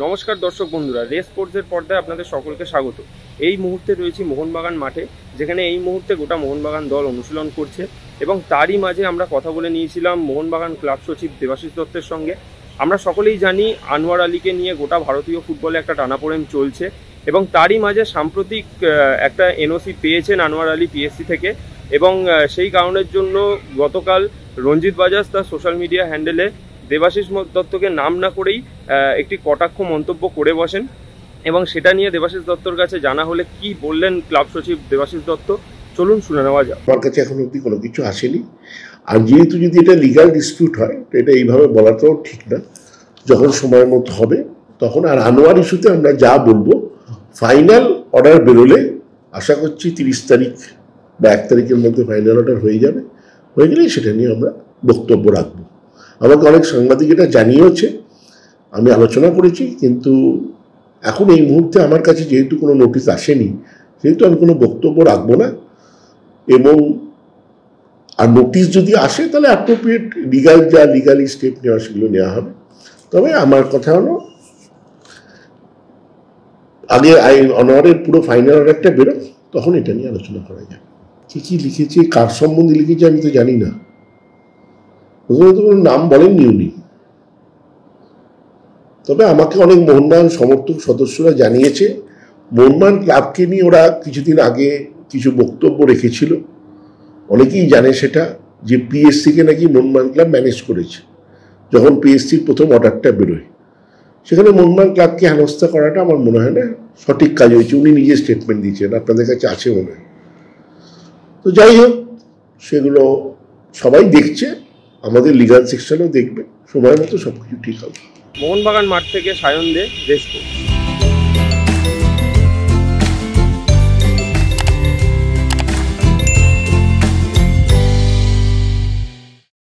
নমস্কার দর্শক বন্ধুরা, রেস স্পোর্টসের পর্দায় আপনাদের সকলকে স্বাগত। এই মুহূর্তে রয়েছি মোহনবাগান মাঠে, যেখানে এই মুহূর্তে গোটা মোহনবাগান দল অনুশীলন করছে এবং তারই মাঝে আমরা কথা বলে নিয়েছিলাম মোহনবাগান ক্লাব সচিব দেবাশিস দত্তের সঙ্গে। আমরা সকলেই জানি আনোয়ার আলীকে নিয়ে গোটা ভারতীয় ফুটবলে একটা টানাপোড়েন চলছে এবং তারই মাঝে সাম্প্রতিক একটা এনওসি পেয়েছেন আনোয়ার আলী পিএসসি থেকে এবং সেই কারণের জন্য গতকাল রঞ্জিত বাজাজ তার সোশ্যাল মিডিয়া হ্যান্ডেলে দেবাশিস দত্তকে নাম না করেই একটি কটাক্ষ মন্তব্য করে বসেন এবং সেটা নিয়ে দেবাশিস দত্তর কাছে জানা হলে কি বললেন ক্লাব সচিব দেবাশিস দত্ত, চলুন শুনে নেওয়া যাক। আমার কাছে এখন অব্দি কোনো কিছু আসেনি, আর যেহেতু যদি এটা লিগাল ডিসপিউট হয় তো এটা এইভাবে বলাটাও ঠিক না। যখন সময় মতো হবে তখন, আর আনোয়ার ইস্যুতে আমরা যা বলবো ফাইনাল অর্ডার বেরোলে আশা করছি 30 তারিখ বা 1 তারিখের মধ্যে ফাইনাল অর্ডার হয়ে যাবে। হয়ে গেলেই সেটা নিয়ে আমরা বক্তব্য রাখবো। আমাকে অনেক সাংবাদিক এটা জানিয়েছে, আমি আলোচনা করেছি, কিন্তু এখন এই মুহূর্তে আমার কাছে যেহেতু কোনো নোটিশ আসেনি সেহেতু আমি কোনো বক্তব্য রাখবো না। এবং আর নোটিশ যদি আসে তাহলে অ্যাপ্রোপ্রিয়েট লিগালি স্টেপ নেওয়া সেগুলো নেওয়া হবে। তবে আমার কথা হলো আগে অনারের পুরো ফাইনাল অর্ডারটা বেরো, তখন এটা নিয়ে আলোচনা করা যাবে। কি লিখেছে, কার সম্বন্ধে লিখেছে আমি তো জানি না, প্রথমত কোনো নাম বলেননি উনি। তবে আমাকে অনেক মোহনবাগান সমর্থক সদস্যরা জানিয়েছে মোহনবাগান ক্লাবকে নিয়ে ওরা কিছুদিন আগে কিছু বক্তব্য রেখেছিল। অনেকেই জানে সেটা, যে পিএসসিকে নাকি মোহনবাগান ক্লাব ম্যানেজ করেছে। যখন পিএসসির প্রথম অর্ডারটা বেরোয় সেখানে মোহনবাগান ক্লাবকে হেনস্থা করাটা আমার মনে হয় না সঠিক কাজ হয়েছে। উনি নিজে স্টেটমেন্ট দিয়েছেন, আপনাদের কাছে আছে মনে হয়। তো যাই হোক, সেগুলো সবাই দেখছে, আমাদের লিগাল সেকশনও দেখবে, সময় মতো সব কিছু ঠিক হবে। মোহনবাগান মাঠ থেকে সায়ন দে, রেস স্পোর্টস।